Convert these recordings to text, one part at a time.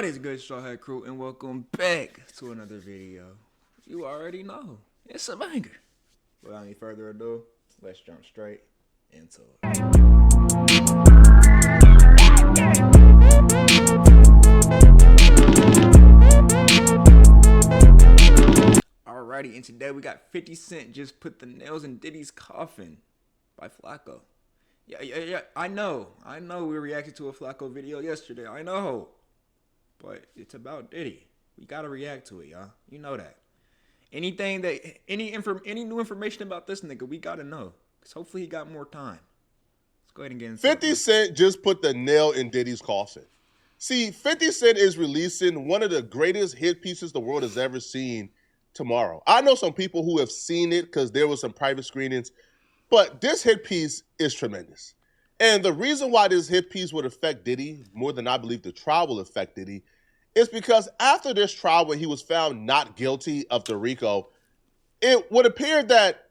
What is good, Straw Hat Crew, and welcome back to another video. You already know, it's a banger. Without any further ado, let's jump straight into it. Alrighty, and today we got 50 Cent just put the nails in Diddy's coffin by Flacco. Yeah, I know we reacted to a Flacco video yesterday, I know. But it's about Diddy. We gotta react to it, y'all. You know that. Any new information about this nigga, we gotta know. Cause hopefully he got more time. Let's go ahead and get into 50 Cent just put the nail in Diddy's coffin. See, 50 Cent is releasing one of the greatest hit pieces the world has ever seen tomorrow. I know some people who have seen it because there was some private screenings, but this hit piece is tremendous. And the reason why this hit piece would affect Diddy more than I believe the trial will affect Diddy is because after this trial, when he was found not guilty of the RICO, it would appear that,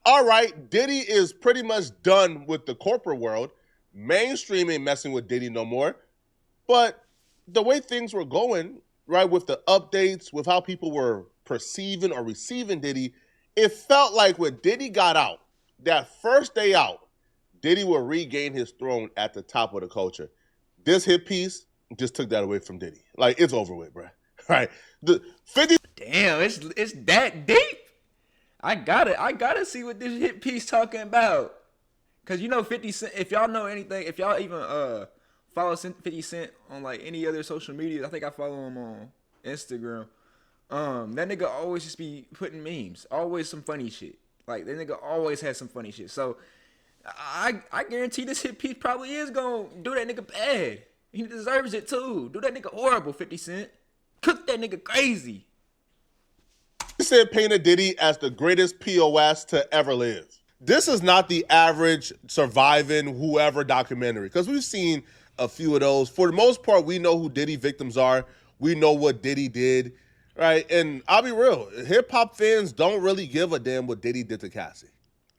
all right, Diddy is pretty much done with the corporate world. Mainstream ain't messing with Diddy no more. But the way things were going, right, with the updates, with how people were perceiving or receiving Diddy, it felt like when Diddy got out, that first day out, Diddy will regain his throne at the top of the culture. This hit piece just took that away from Diddy. Like, it's over with, bro. Right? The 50. Damn, it's that deep. I gotta see what this hit piece talking about. Cause you know 50 Cent. If y'all know anything, if y'all even follow 50 Cent on like any other social media, I think I follow him on Instagram. That nigga always just be putting memes. Always some funny shit. Like that nigga always has some funny shit. So I guarantee this hit piece probably is gonna do that nigga bad. He deserves it too. Do that nigga horrible, 50 Cent. Cook that nigga crazy. 50 Cent painted Diddy as the greatest POS to ever live. This is not the average surviving whoever documentary, because we've seen a few of those. For the most part, we know who Diddy victims are. We know what Diddy did, right? And I'll be real, hip-hop fans don't really give a damn what Diddy did to Cassie.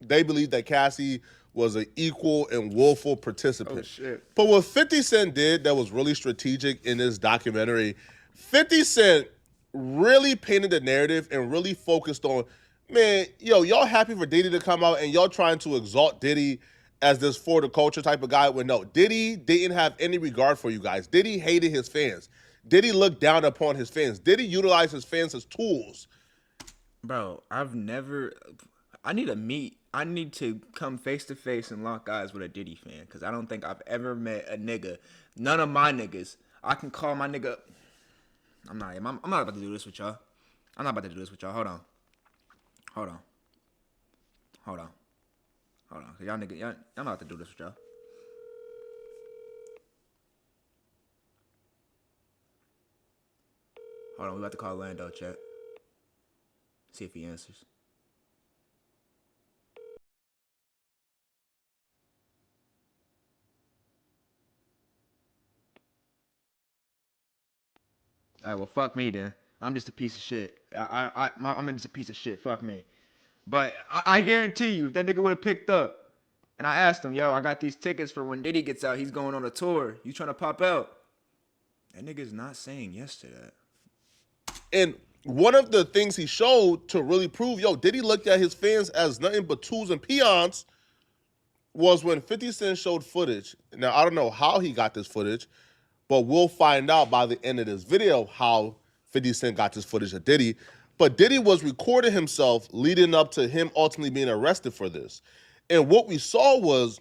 They believe that Cassie was an equal and willful participant. Oh, shit. But what 50 Cent did that was really strategic in this documentary, 50 Cent really painted the narrative and really focused on, man, yo, y'all happy for Diddy to come out and y'all trying to exalt Diddy as this for the culture type of guy. When no, Diddy didn't have any regard for you guys. Diddy hated his fans. Diddy looked down upon his fans. Diddy utilized his fans as tools. Bro, I need to come face to face and lock eyes with a Diddy fan, because I don't think I've ever met a nigga, none of my niggas, I can call my nigga. I'm not about to do this with y'all. Hold on. Y'all nigga, I'm about to do this with y'all. Hold on, we about to call Lando, chat. See if he answers. All right, well, fuck me then. I'm just a piece of shit. I'm just a piece of shit. Fuck me. But I guarantee you, if that nigga would have picked up, and I asked him, yo, I got these tickets for when Diddy gets out. He's going on a tour. You trying to pop out? That nigga's not saying yes to that. And one of the things he showed to really prove, yo, Diddy looked at his fans as nothing but tools and peons, was when 50 Cent showed footage. Now, I don't know how he got this footage, but we'll find out by the end of this video how 50 Cent got this footage of Diddy. But Diddy was recording himself leading up to him ultimately being arrested for this. And what we saw was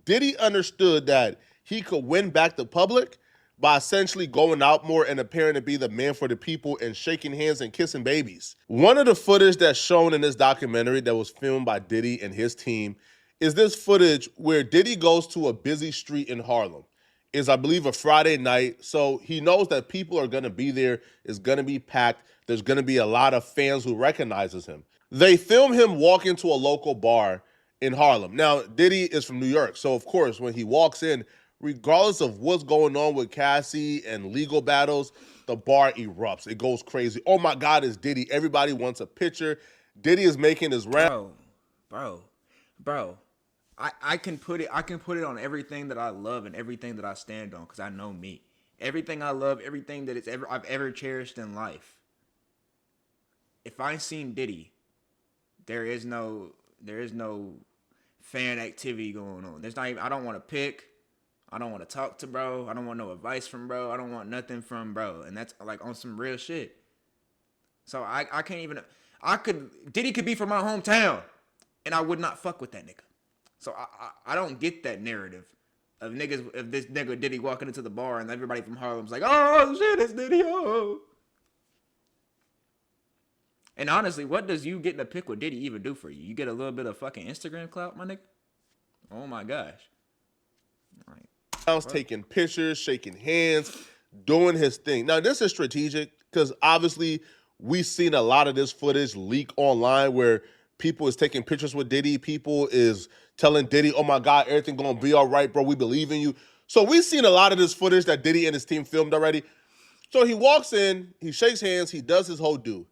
Diddy understood that he could win back the public by essentially going out more and appearing to be the man for the people and shaking hands and kissing babies. One of the footage that's shown in this documentary that was filmed by Diddy and his team is this footage where Diddy goes to a busy street in Harlem. Is, I believe, a Friday night, so he knows that people are going to be there. It's going to be packed. There's going to be a lot of fans who recognizes him. They film him walk into a local bar in Harlem. Now, Diddy is from New York, so of course, when he walks in, regardless of what's going on with Cassie and legal battles, the bar erupts. It goes crazy. Oh my God, it's Diddy. Everybody wants a picture. Diddy is making his round. Bro. I can put it on everything that I love and everything that I stand on, because I know me. everything I love, everything that I've ever cherished in life. If I seen Diddy, there is no fan activity going on. There's not even, I don't want to pick. I don't want to talk to bro. I don't want no advice from bro. I don't want nothing from bro. And that's like on some real shit. So I can't even, Diddy could be from my hometown and I would not fuck with that nigga. So I don't get that narrative of niggas, of this nigga Diddy walking into the bar and everybody from Harlem's like, oh shit, it's Diddy, oh. And honestly, what does you getting a pick with Diddy even do for you? You get a little bit of fucking Instagram clout, my nigga? Oh my gosh. Like, taking pictures, shaking hands, doing his thing. Now, this is strategic because obviously we've seen a lot of this footage leak online where people is taking pictures with Diddy. People is telling Diddy, oh my God, everything gonna be all right, bro. We believe in you. So we've seen a lot of this footage that Diddy and his team filmed already. So he walks in, he shakes hands, he does his whole do.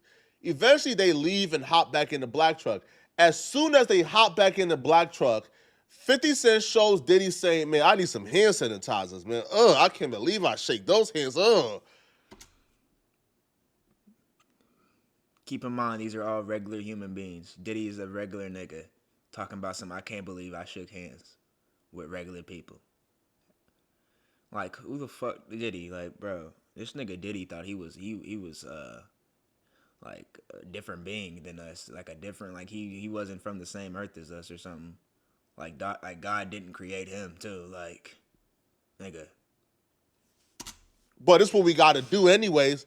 Eventually, they leave and hop back in the black truck. As soon as they hop back in the black truck, 50 Cent shows Diddy saying, man, I need some hand sanitizers, man. I can't believe I shake those hands. Keep in mind, these are all regular human beings. Diddy is a regular nigga talking about some, I can't believe I shook hands with regular people. Like, who the fuck Diddy? Like, bro, this nigga Diddy thought he was like a different being than us, like a different, like he wasn't from the same earth as us or something. Like God didn't create him too, like, nigga. But it's what we got to do anyways.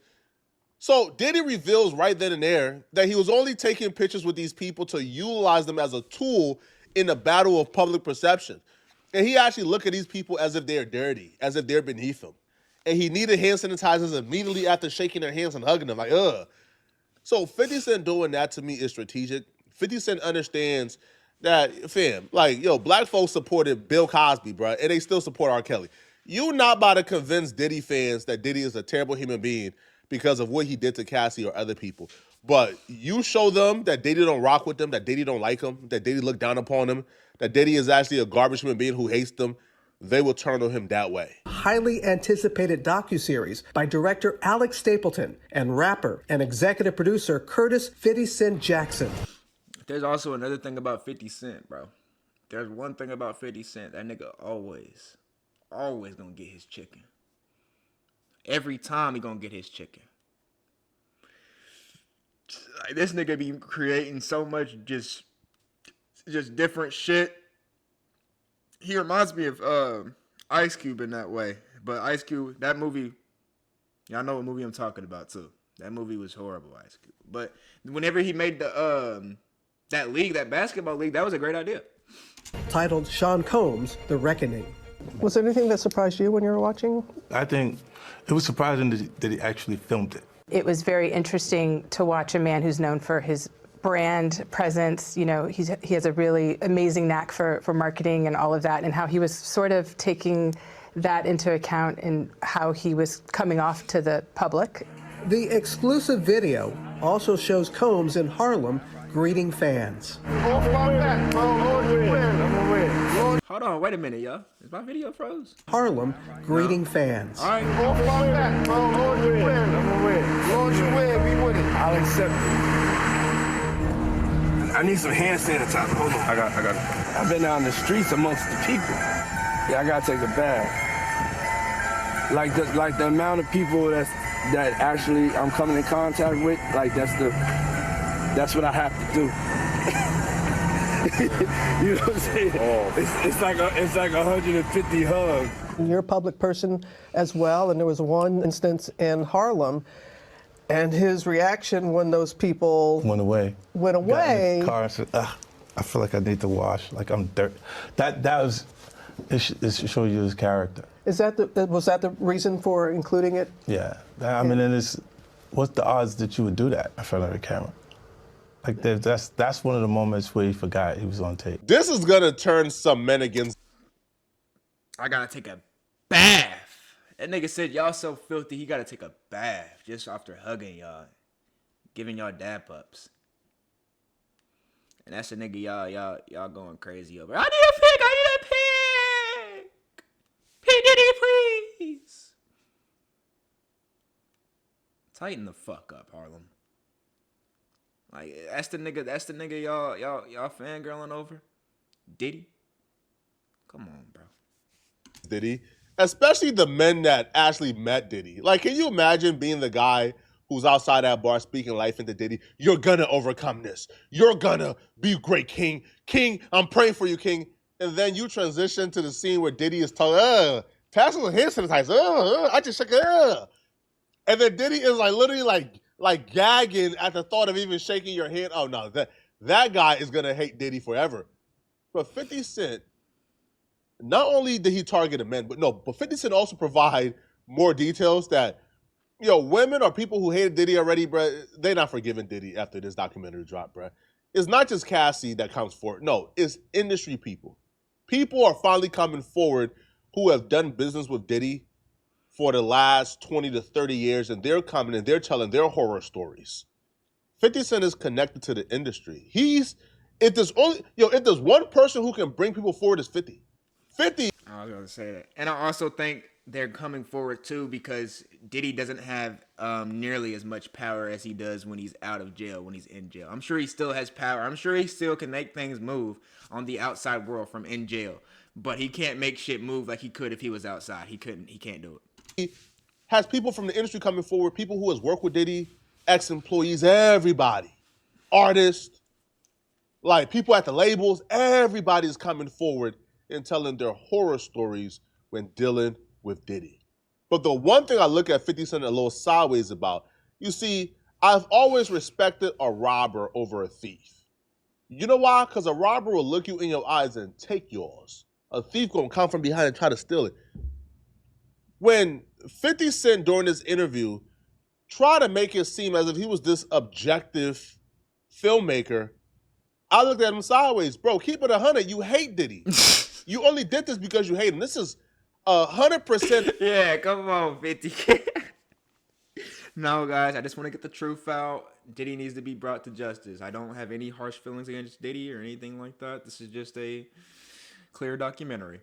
So Diddy reveals right then and there that he was only taking pictures with these people to utilize them as a tool in the battle of public perception. And he actually looked at these people as if they're dirty, as if they're beneath him. And he needed hand sanitizers immediately after shaking their hands and hugging them, like, ugh. So 50 Cent doing that to me is strategic. 50 Cent understands that, fam, like, yo, black folks supported Bill Cosby, bro, and they still support R. Kelly. You not about to convince Diddy fans that Diddy is a terrible human being because of what he did to Cassie or other people. But you show them that Diddy don't rock with them, that Diddy don't like him, that Diddy look down upon him, that Diddy is actually a garbage human being who hates them, they will turn on him that way. Highly anticipated docuseries by director Alex Stapleton and rapper and executive producer Curtis 50 Cent Jackson. There's also another thing about 50 Cent, bro. There's one thing about 50 Cent. That nigga always gonna get his chicken. Every time he gonna get his chicken. Like, this nigga be creating so much just different shit. He reminds me of Ice Cube in that way. But Ice Cube, that movie, y'all know what movie I'm talking about too. That movie was horrible, Ice Cube. But whenever he made the that league, that basketball league, that was a great idea. Titled Sean Combs, The Reckoning. Was there anything that surprised you when you were watching? I think it was surprising that he actually filmed it. It was very interesting to watch a man who's known for his brand presence. You know, he has a really amazing knack for marketing and all of that, and how he was sort of taking that into account in how he was coming off to the public. The exclusive video also shows Combs in Harlem greeting fans. Hold on, wait a minute, y'all. Is my video froze? Harlem greeting fans. All right. I'll accept it. I need some hand sanitizer. Hold on. I got it. I've been out in the streets amongst the people. Yeah, I gotta take a bath. Like the amount of people that actually I'm coming in contact with, like that's what I have to do. You know what I'm saying? Oh. It's like 150 hugs. You're a public person as well, and there was one instance in Harlem, and his reaction when those people Went away. Got in his car and said, I feel like I need to wash, like I'm dirt. That was, it shows you his character. was that the reason for including it? Yeah, I mean, what's the odds that you would do that in front of the camera? Like, that's one of the moments where he forgot he was on tape. This is gonna turn some men against. I gotta take a bath. That nigga said y'all so filthy he gotta take a bath just after hugging y'all, giving y'all dab ups. And that's the nigga y'all going crazy over. I need a pic. P Diddy, please. Tighten the fuck up, Harlem. Like that's the nigga. That's the nigga. Y'all fangirling over. Diddy. Come on, bro. Diddy, especially the men that actually met Diddy. Like, can you imagine being the guy who's outside that bar speaking life into Diddy? You're gonna overcome this. You're gonna be great, King. King, I'm praying for you, King. And then you transition to the scene where Diddy is telling, pass on hand sanitizer. I just shook it. And then Diddy is like literally like gagging at the thought of even shaking your hand. Oh no, that guy is gonna hate Diddy forever. But 50 Cent, not only did he target the men, but 50 Cent also provide more details that, women or people who hated Diddy already, bruh, they're not forgiving Diddy after this documentary drop, bruh. It's not just Cassie that comes forward. No, it's industry people. People are finally coming forward who have done business with Diddy for the last 20 to 30 years, and they're coming and they're telling their horror stories. 50 Cent is connected to the industry. If there's one person who can bring people forward, it's 50. 50. I was gonna say that, and I also think they're coming forward too because Diddy doesn't have nearly as much power as he does when he's out of jail. When he's in jail, I'm sure he still has power. I'm sure he still can make things move on the outside world from in jail, but he can't make shit move like he could if he was outside. He couldn't. He can't do it. He has people from the industry coming forward, people who has worked with Diddy, ex-employees, everybody, artists, like people at the labels, everybody's coming forward and telling their horror stories when dealing with Diddy. But the one thing I look at 50 Cent a little sideways about, you see, I've always respected a robber over a thief. You know why? Because a robber will look you in your eyes and take yours. A thief gonna come from behind and try to steal it. When 50 Cent during this interview tried to make it seem as if he was this objective filmmaker, I looked at him sideways. Bro, keep it 100. You hate Diddy. You only did this because you hate him. This is 100%. Yeah, come on, 50. No, guys, I just want to get the truth out. Diddy needs to be brought to justice. I don't have any harsh feelings against Diddy or anything like that. This is just a clear documentary.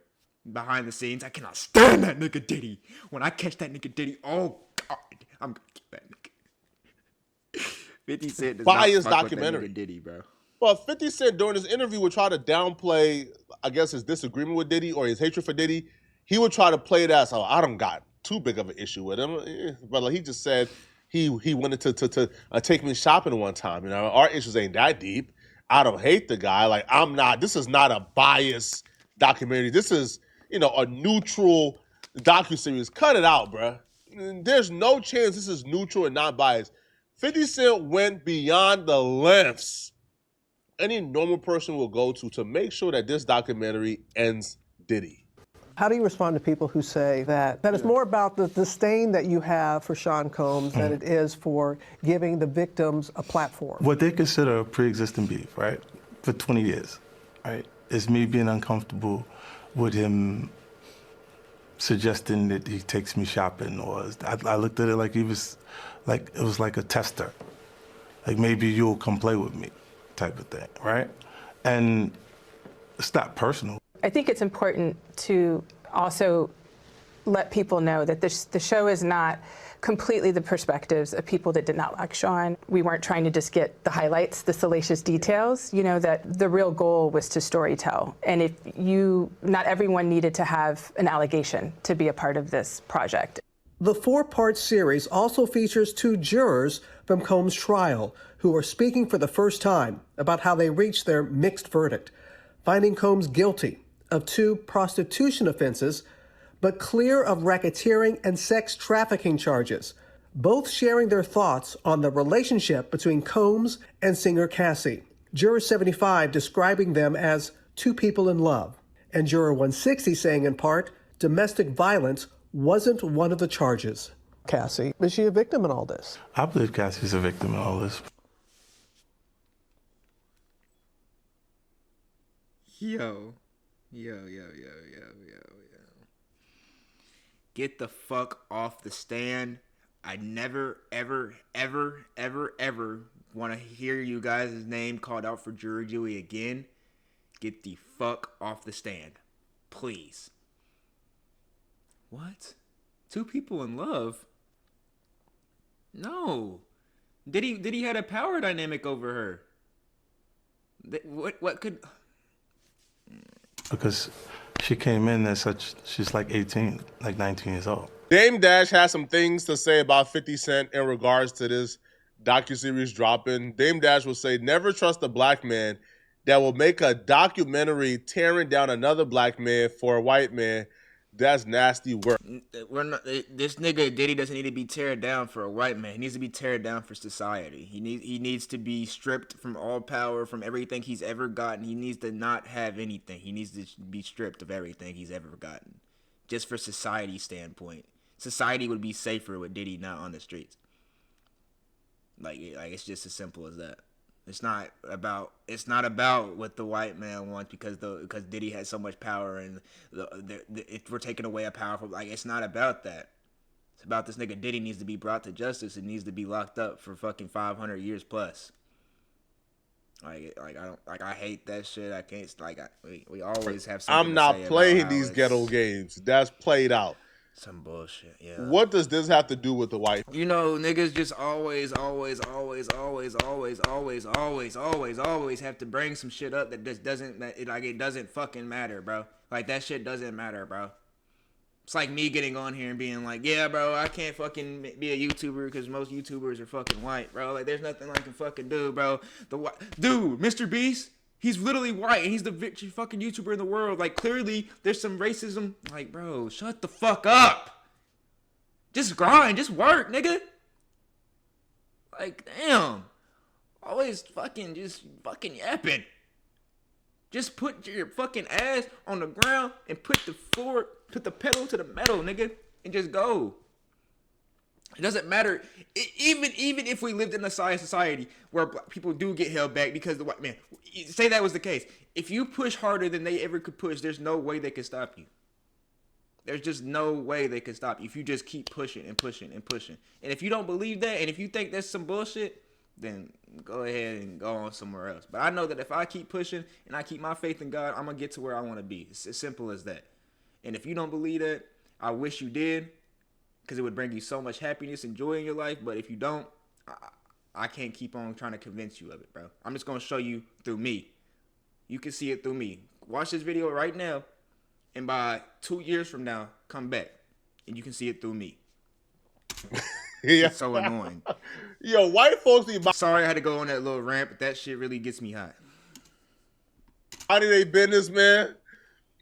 Behind the scenes, I cannot stand that nigga Diddy. When I catch that nigga Diddy, oh God, I'm gonna kill that nigga. 50 Cent does Biased not fuck documentary. With that nigga Diddy, bro. Well, 50 Cent during this interview would try to downplay, I guess, his disagreement with Diddy or his hatred for Diddy. He would try to play it as, I don't got too big of an issue with him. But like he just said he wanted to take me shopping one time. Our issues ain't that deep. I don't hate the guy. Like, I'm not. This is not a biased documentary. This is, a neutral docuseries. Cut it out, bruh. There's no chance this is neutral and not biased. 50 Cent went beyond the lengths any normal person will go to make sure that this documentary ends Diddy. How do you respond to people who say that it's more about the disdain that you have for Sean Combs than it is for giving the victims a platform? What they consider a pre-existing beef, right, for 20 years, right, is me being uncomfortable with him suggesting that he takes me shopping, or I looked at it like it was like a tester, like maybe you'll come play with me, type of thing, right? And it's not personal. I think it's important to also let people know that the show is not completely the perspectives of people that did not like Sean. We weren't trying to just get the highlights, the salacious details, that the real goal was to storytell. And not everyone needed to have an allegation to be a part of this project. The 4-part series also features 2 jurors from Combs' trial who are speaking for the first time about how they reached their mixed verdict, finding Combs guilty of 2 prostitution offenses, but clear of racketeering and sex trafficking charges, both sharing their thoughts on the relationship between Combs and singer Cassie. Juror 75 describing them as 2 people in love, and Juror 160 saying in part, domestic violence wasn't one of the charges. Cassie, is she a victim in all this? I believe Cassie's a victim in all this. Yo. Get the fuck off the stand. I never, ever, ever, ever, ever want to hear you guys' name called out for jury duty again. Get the fuck off the stand. Please. What? 2 people in love? No. Diddy had a power dynamic over her. What could... Because she came in as such, she's like 18, like 19 years old. Dame Dash has some things to say about 50 Cent in regards to this docuseries dropping. Dame Dash will say, never trust a black man that will make a documentary tearing down another black man for a white man. That's nasty work. This nigga Diddy doesn't need to be teared down for a white man. He needs to be teared down for society. He needs to be stripped from all power, from everything he's ever gotten. He needs to not have anything. He needs to be stripped of everything he's ever gotten. Just for society's standpoint. Society would be safer with Diddy not on the streets. Like it's just as simple as that. It's not about what the white man wants because Diddy has so much power and if we're taking away a powerful, it's not about that. It's about this nigga Diddy needs to be brought to justice and needs to be locked up for fucking 500 years plus. I hate that shit. I can't we always have something. I'm not to say playing about these ghetto games. That's played out. Some bullshit, yeah. What does this have to do with the white? You know, niggas just always have to bring some shit up that just doesn't, it doesn't fucking matter, bro. Like, that shit doesn't matter, bro. It's like me getting on here and being like, yeah, bro, I can't fucking be a YouTuber because most YouTubers are fucking white, bro. Like, there's nothing I can fucking do, bro. Dude, Mr. Beast, he's literally white and he's the richest fucking YouTuber in the world. Like, clearly, there's some racism. Like, bro, shut the fuck up. Just grind. Just work, nigga. Like, damn. Always fucking yapping. Just put your fucking ass on the ground and put the pedal to the metal, nigga, and just go. It doesn't matter. Even if we lived in a society where black people do get held back because the white man, say that was the case. If you push harder than they ever could push, there's no way they can stop you. There's just no way they can stop you if you just keep pushing and pushing and pushing. And if you don't believe that, and if you think that's some bullshit, then go ahead and go on somewhere else. But I know that if I keep pushing and I keep my faith in God, I'm going to get to where I want to be. It's as simple as that. And if you don't believe that, I wish you did, because it would bring you so much happiness and joy in your life. But if you don't, I can't keep on trying to convince you of it, bro. I'm just going to show you through me. You can see it through me. Watch this video right now, and by 2 years from now, come back, and you can see it through me. Yeah. It's so annoying. Yo, white folks need Sorry I had to go on that little rant, but that shit really gets me hot. body they business, man.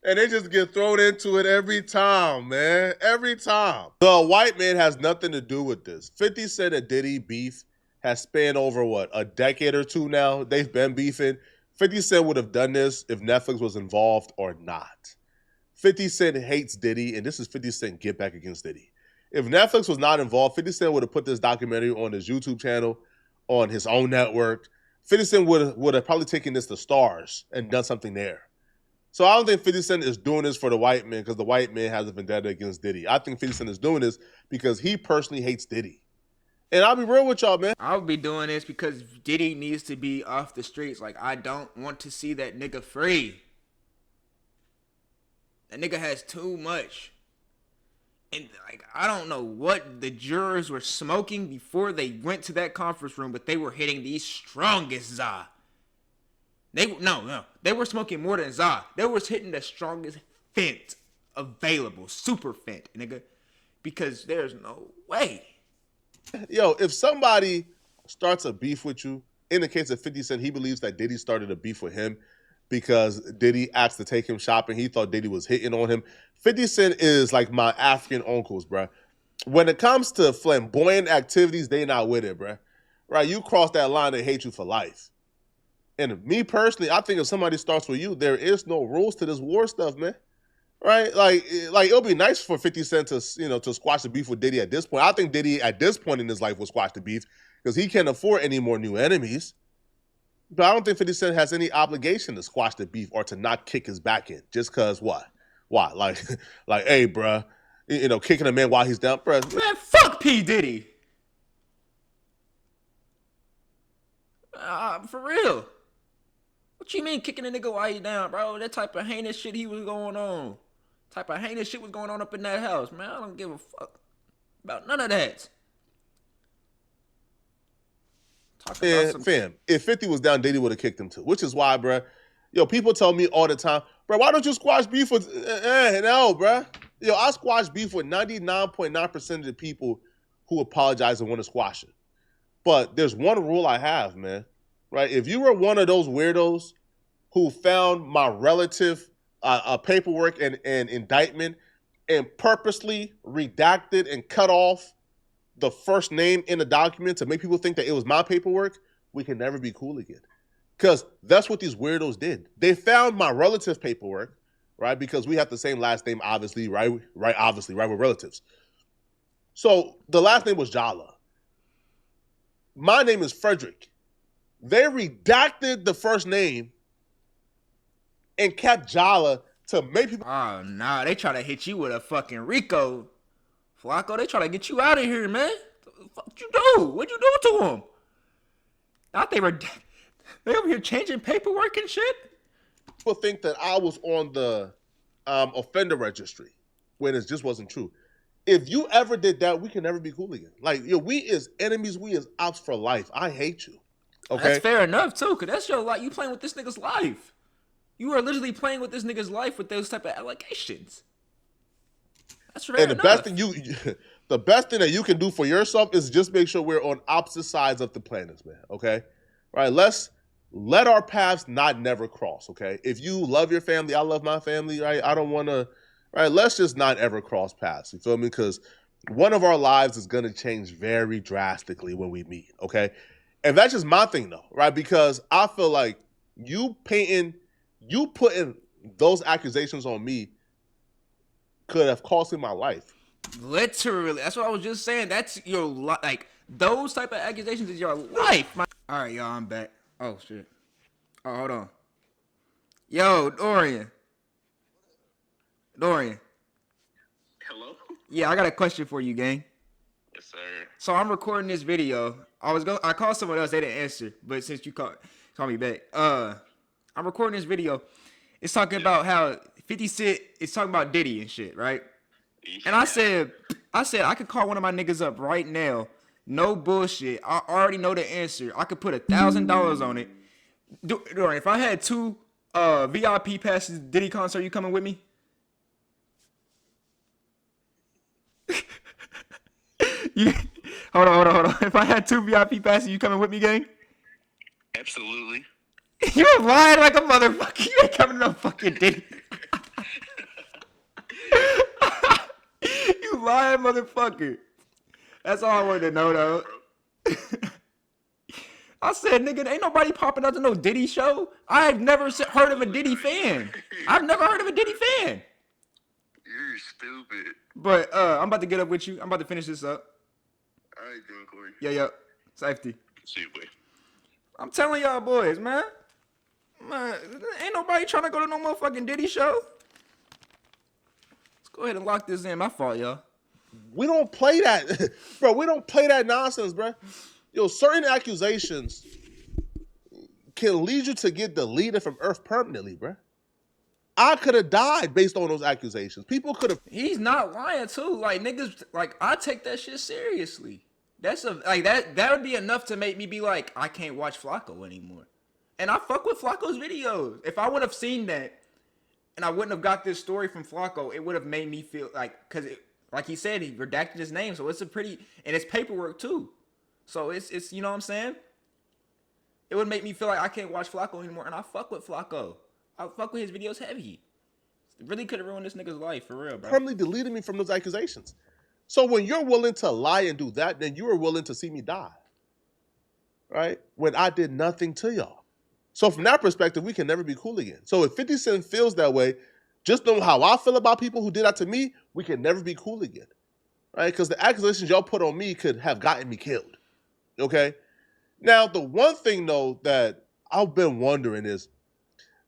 And they just get thrown into it every time, man. Every time. The white man has nothing to do with this. 50 Cent and Diddy beef has spanned over, what, a decade or two now? They've been beefing. 50 Cent would have done this if Netflix was involved or not. 50 Cent hates Diddy, and this is 50 Cent get back against Diddy. If Netflix was not involved, 50 Cent would have put this documentary on his YouTube channel, on his own network. 50 Cent would have probably taken this to Stars and done something there. So I don't think 50 Cent is doing this for the white man because the white man has a vendetta against Diddy. I think 50 Cent is doing this because he personally hates Diddy. And I'll be real with y'all, man. I'll be doing this because Diddy needs to be off the streets. Like, I don't want to see that nigga free. That nigga has too much. And, like, I don't know what the jurors were smoking before they went to that conference room, but they were hitting the strongest za. They were smoking more than za. They was hitting the strongest fent available, super fent, nigga, because there's no way. Yo, if somebody starts a beef with you, in the case of 50 Cent, he believes that Diddy started a beef with him because Diddy asked to take him shopping. He thought Diddy was hitting on him. 50 Cent is like my African uncles, bruh. When it comes to flamboyant activities, they not with it, bruh. Right? You cross that line, they hate you for life. And me personally, I think if somebody starts with you, there is no rules to this war stuff, man. Right? Like it'll be nice for 50 Cent to, to squash the beef with Diddy at this point. I think Diddy at this point in his life will squash the beef because he can't afford any more new enemies. But I don't think 50 Cent has any obligation to squash the beef or to not kick his back in. Just because what? Why? Like, hey, bruh, kicking a man while he's down, bruh. Man, fuck P. Diddy. For real. What you mean kicking a nigga while he down, bro? That type of heinous shit he was going on. Type of heinous shit was going on up in that house, man. I don't give a fuck about none of that. Talking about some Fam, if 50 was down, Diddy would have kicked him too. Which is why, bruh. Yo, people tell me all the time, bro, why don't you squash beef with? No, bruh. Yo, I squash beef with 99.9% of the people who apologize and want to squash it. But there's one rule I have, man. Right? If you were one of those weirdos who found my relative paperwork and indictment and purposely redacted and cut off the first name in the document to make people think that it was my paperwork, we can never be cool again. Because that's what these weirdos did. They found my relative's paperwork, right? Because we have the same last name, obviously, right? Obviously, right? We're relatives. So the last name was Jala. My name is Frederick. They redacted the first name and kept Jala to make people. Oh, nah, they try to hit you with a fucking Rico. Flacco, they try to get you out of here, man. What you do? What you do to them? Thought they were... They over here changing paperwork and shit? People think that I was on the offender registry when it just wasn't true. If you ever did that, we can never be cool again. Like, yo, we is enemies, we is ops for life. I hate you. Okay? That's fair enough, too, because that's your life. You playing with this nigga's life. You are literally playing with this nigga's life with those type of allegations. That's fair enough. And the best thing that you can do for yourself is just make sure we're on opposite sides of the planets, man. Okay? Right? Let our paths not never cross, okay? If you love your family, I love my family, right? I don't want to, right? Let's just not ever cross paths, you feel me? Because one of our lives is going to change very drastically when we meet, okay? And that's just my thing, though, right? Because I feel like you putting those accusations on me could have cost me my life. Literally. That's what I was just saying. That's your life. Like, those type of accusations is your life. All right, y'all, I'm back. Oh, shit. Oh, hold on. Yo, Dorian. Hello? Yeah, I got a question for you, gang. Yes, sir. So I'm recording this video. I called someone else, they didn't answer, but since you call me back. I'm recording this video. It's talking about how 50 Cent is talking about Diddy and shit, right? Yeah. And I said I could call one of my niggas up right now. No bullshit. I already know the answer. I could put $1,000 on it. Dorian, if I had 2 VIP passes to Diddy concert, you coming with me? Hold on. If I had 2 VIP passes, you coming with me, gang? Absolutely. You're lying like a motherfucker. You ain't coming to no fucking Diddy. You lying motherfucker. That's all I wanted to know, though. I said, nigga, ain't nobody popping out to no Diddy show. I've never heard of a Diddy fan. I've never heard of a Diddy fan. You're stupid. But I'm about to get up with you. I'm about to finish this up. All right, then, Corey. Yeah. Safety. See you, boy. I'm telling y'all boys, man. Man, ain't nobody trying to go to no motherfucking Diddy show. Let's go ahead and lock this in. My fault, y'all. We don't play that. Bro, we don't play that nonsense, bro. Yo, certain accusations can lead you to get deleted from Earth permanently, bro. I could have died based on those accusations. People could have. He's not lying too. Like niggas, like I take that shit seriously. That's that would be enough to make me be like, I can't watch Flacco anymore. And I fuck with Flacco's videos. If I would have seen that and I wouldn't have got this story from Flacco, it would have made me feel like, cause like he said, he redacted his name, so it's and it's paperwork too. So it's you know what I'm saying? It would make me feel like I can't watch Flacco anymore, and I fuck with Flacco. I fuck with his videos heavy. It really could have ruined this nigga's life, for real, bro. Permanently deleted me from those accusations. So when you're willing to lie and do that, then you are willing to see me die. Right? When I did nothing to y'all. So from that perspective, we can never be cool again. So if 50 Cent feels that way, just know how I feel about people who did that to me, we can never be cool again. Right? Because the accusations y'all put on me could have gotten me killed. Okay? Now, the one thing, though, that I've been wondering is,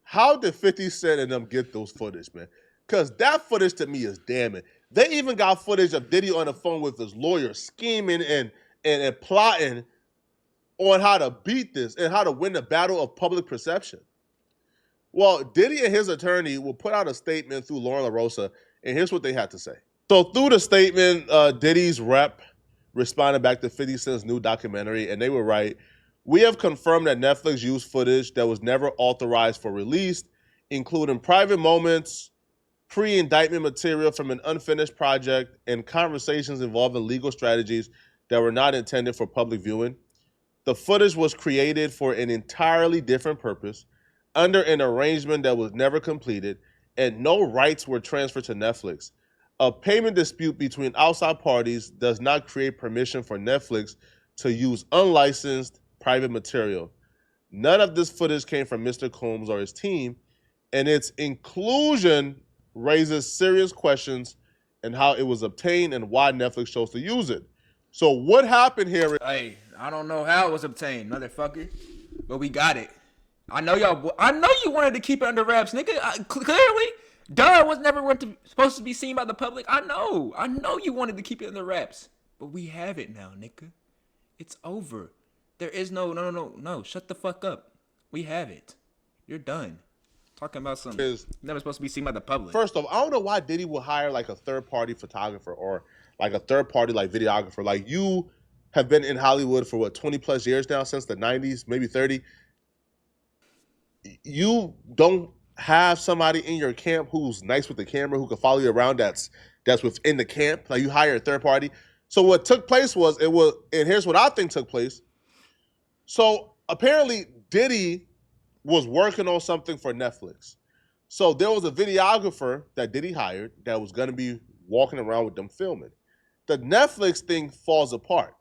how did 50 Cent and them get those footage, man? Because that footage to me is damning. They even got footage of Diddy on the phone with his lawyer scheming and plotting on how to beat this and how to win the battle of public perception. Well, Diddy and his attorney will put out a statement through Lauren LaRosa, and here's what they had to say. So through the statement, Diddy's rep responded back to 50 Cent's new documentary, and they were right. We have confirmed that Netflix used footage that was never authorized for release, including private moments, pre-indictment material from an unfinished project, and conversations involving legal strategies that were not intended for public viewing. The footage was created for an entirely different purpose, under an arrangement that was never completed, and no rights were transferred to Netflix. A payment dispute between outside parties does not create permission for Netflix to use unlicensed private material. None of this footage came from Mr. Combs or his team, and its inclusion raises serious questions in how it was obtained and why Netflix chose to use it. So what happened here? Hey, I don't know how it was obtained, motherfucker, but we got it. I know y'all. I know you wanted to keep it under wraps, nigga. Clearly, duh, was never supposed to be seen by the public. I know you wanted to keep it under wraps, but we have it now, nigga. It's over. There is no. Shut the fuck up. We have it. You're done. Talking about something never supposed to be seen by the public. First off, I don't know why Diddy would hire like a third-party photographer or like a third-party like videographer. Like, you have been in Hollywood for what, 20 plus years now, since the 90s, maybe 30. You don't have somebody in your camp who's nice with the camera, who can follow you around, that's within the camp. Like, you hire a third party. So what took place was, and here's what I think took place. So apparently Diddy was working on something for Netflix. So there was a videographer that Diddy hired that was going to be walking around with them filming. The Netflix thing falls apart.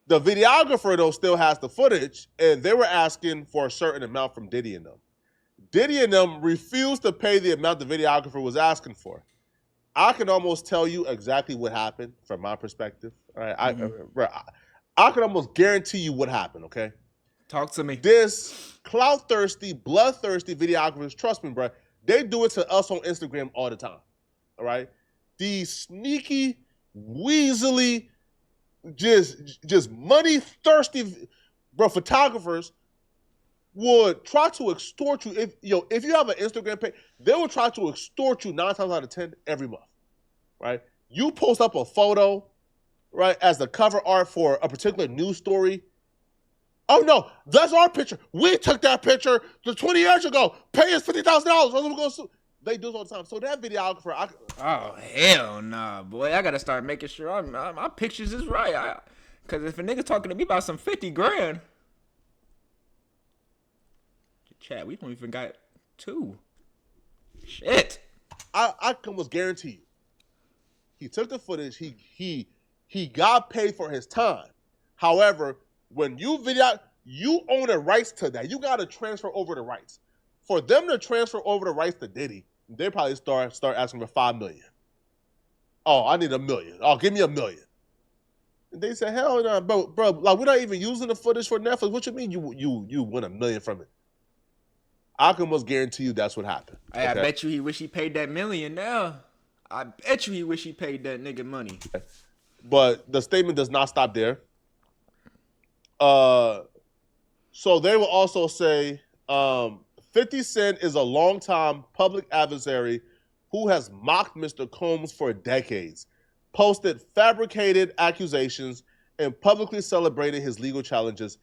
The videographer, though, still has the footage, and they were asking for a certain amount from Diddy and them. Diddy and them refused to pay the amount the videographer was asking for. I can almost tell you exactly what happened from my perspective. All right, I can almost guarantee you what happened, okay? Talk to me. This clout-thirsty, bloodthirsty videographers, trust me, bro, they do it to us on Instagram all the time, all right? These sneaky, weaselly, just money-thirsty, bro, photographers would try to extort you. If you have an Instagram page, they will try to extort you 9 times out of 10 every month, right? You post up a photo, right, as the cover art for a particular news story. Oh no, that's our picture. We took that picture 20 years ago. Pay us $50,000. They do this all the time. So that videographer, oh hell nah, boy. I gotta start making sure my pictures is right. Cause if a nigga talking to me about some 50 grand, chat, we don't even got 2. Shit. I can almost guarantee you, he took the footage. He got paid for his time. However, when you own the rights to that. You got to transfer over the rights. For them to transfer over the rights to Diddy, they probably start asking for $5 million. Oh, I need $1 million. Oh, give me $1 million. And they said, hell no, bro, like, we're not even using the footage for Netflix. What you mean you win $1 million from it? I can almost guarantee you that's what happened. Hey, okay? I bet you he wish he paid that $1 million now. I bet you he wish he paid that nigga money. But the statement does not stop there. So they will also say 50 Cent is a longtime public adversary who has mocked Mr. Combs for decades, posted fabricated accusations, and publicly celebrated his legal challenges.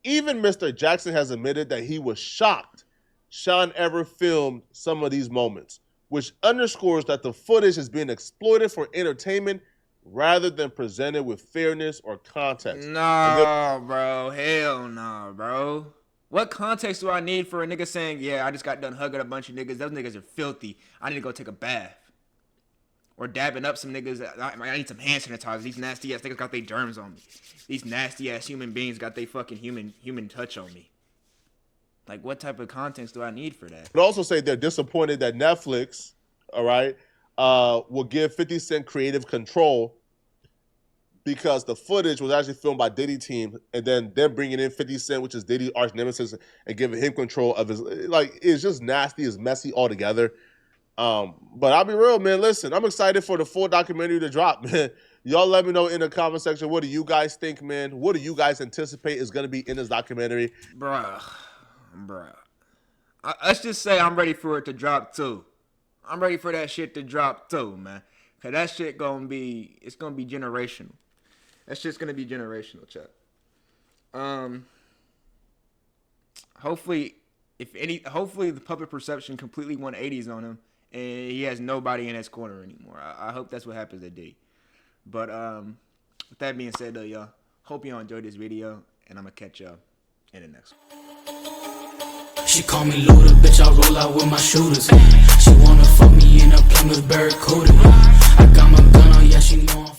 Even Mr. Jackson has admitted that he was shocked Sean ever filmed some of these moments, which underscores that the footage is being exploited for entertainment rather than presented with fairness or context. Nah, bro. Hell nah, bro. What context do I need for a nigga saying, yeah, I just got done hugging a bunch of niggas. Those niggas are filthy. I need to go take a bath. Or dabbing up some niggas. I need some hand sanitizer. These nasty ass niggas got their germs on me. These nasty ass human beings got their fucking human touch on me. Like, what type of context do I need for that? But also say they're disappointed that Netflix, all right, will give 50 Cent creative control because the footage was actually filmed by Diddy team, and then them bringing in 50 Cent, which is Diddy arch nemesis, and giving him control of his, like, it's just nasty, it's messy altogether. But I'll be real, man. Listen, I'm excited for the full documentary to drop, man. Y'all let me know in the comment section, what do you guys think, man? What do you guys anticipate is going to be in this documentary? Bruh. Let's just say I'm ready for it to drop too. I'm ready for that shit to drop too, man. Cause that shit it's gonna be generational. That shit's gonna be generational, chat. hopefully the public perception completely 180s on him, and he has nobody in his corner anymore. I hope that's what happens to D. But with that being said, though, y'all, hope y'all enjoyed this video, and I'm gonna catch y'all in the next one. She call me Luda, bitch, I roll out with my shooters. She wanna fuck me in a Plymouth Barracuda. I got my gun on, yeah, she know I'm